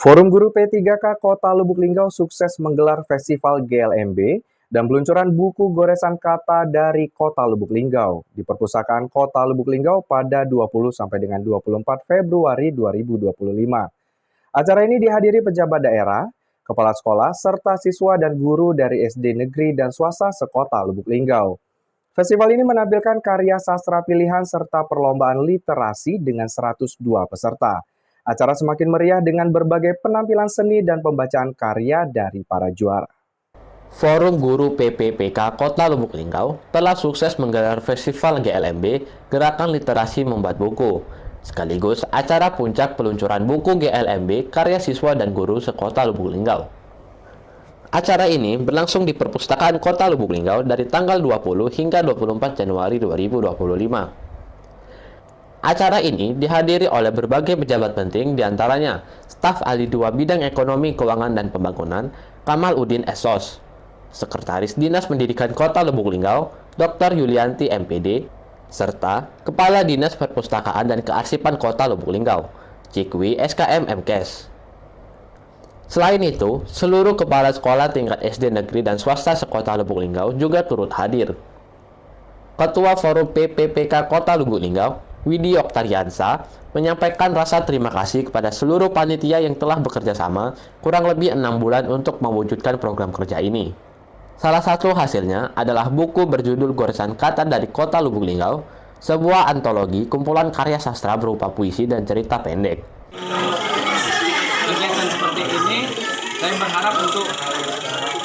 Forum Guru P3K Kota Lubuk Linggau sukses menggelar Festival GLMB dan peluncuran buku goresan kata dari Kota Lubuk Linggau di Perpustakaan Kota Lubuk Linggau pada 20 sampai dengan 24 Februari 2025. Acara ini dihadiri pejabat daerah, kepala sekolah, serta siswa dan guru dari SD negeri dan swasta sekota Lubuk Linggau. Festival ini menampilkan karya sastra pilihan serta perlombaan literasi dengan 102 peserta. Acara semakin meriah dengan berbagai penampilan seni dan pembacaan karya dari para juara. Forum Guru PPPK Kota Lubuk Linggau telah sukses menggelar Festival GLMB Gerakan Literasi Membuat Buku, sekaligus acara puncak peluncuran buku GLMB karya siswa dan guru sekota Lubuk Linggau. Acara ini berlangsung di Perpustakaan Kota Lubuk Linggau dari tanggal 20 hingga 24 Januari 2025. Acara ini dihadiri oleh berbagai pejabat penting, diantaranya staf ahli 2 bidang ekonomi, keuangan, dan pembangunan, Kamal Udin Esos, Sekretaris Dinas Pendidikan Kota Lubuk Linggau, Dr. Yulianti MPD, serta Kepala Dinas Perpustakaan dan Kearsipan Kota Lubuk Linggau, Cikwi SKM MKes. Selain itu, seluruh kepala sekolah tingkat SD negeri dan swasta sekota Lubuk Linggau juga turut hadir. Ketua Forum PPPK Kota Lubuk Linggau, Widi Oktariansa, menyampaikan rasa terima kasih kepada seluruh panitia yang telah bekerja sama kurang lebih 6 bulan untuk mewujudkan program kerja ini. Salah satu hasilnya adalah buku berjudul Goresan Kata dari Kota Lubuk Linggau, sebuah antologi kumpulan karya sastra berupa puisi dan cerita pendek. Kegiatan seperti ini, saya berharap untuk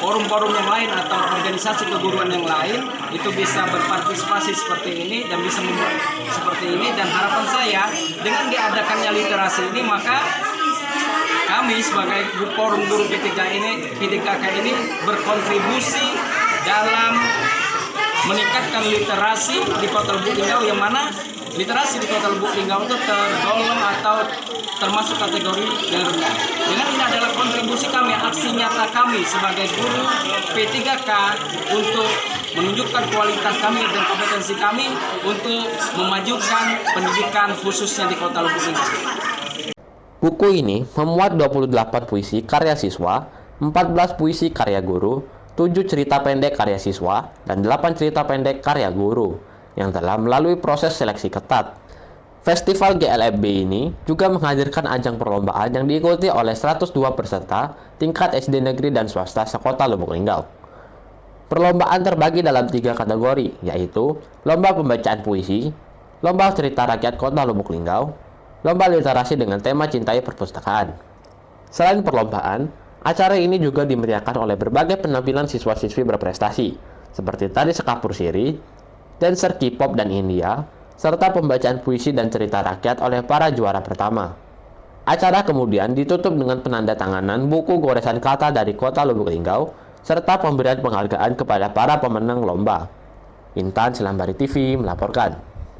forum-forum yang lain atau organisasi keguruan yang lain itu bisa berpartisipasi seperti ini dan bisa membuat seperti ini, dan harapan saya dengan diadakannya literasi ini maka kami sebagai forum guru P3K ini berkontribusi dalam meningkatkan literasi di Kota Lubuk Linggau, yang mana literasi di Kota Lubuk Linggau itu tergolong atau termasuk kategori yang rendah. Dengan ini adalah kontribusi kami, aksi nyata kami sebagai guru P3K untuk menunjukkan kualitas kami dan kompetensi kami untuk memajukan pendidikan khususnya di Kota Lubuk Linggau. Buku ini memuat 28 puisi karya siswa, 14 puisi karya guru, 7 cerita pendek karya siswa, dan 8 cerita pendek karya guru yang telah melalui proses seleksi ketat. Festival GLMB ini juga menghadirkan ajang perlombaan yang diikuti oleh 102 peserta tingkat SD negeri dan swasta sekota Lubuk Linggau. Perlombaan terbagi dalam 3 kategori, yaitu lomba pembacaan puisi, lomba cerita rakyat Kota Lubuk Linggau, lomba literasi dengan tema cintai perpustakaan. Selain perlombaan, acara ini juga dimeriahkan oleh berbagai penampilan siswa-siswi berprestasi, seperti tari sekapur siri, dancer K-pop dan India, serta pembacaan puisi dan cerita rakyat oleh para juara pertama. Acara kemudian ditutup dengan penandatanganan buku goresan kata dari Kota Lubuk Linggau, serta pemberian penghargaan kepada para pemenang lomba. Intan Silambari TV melaporkan.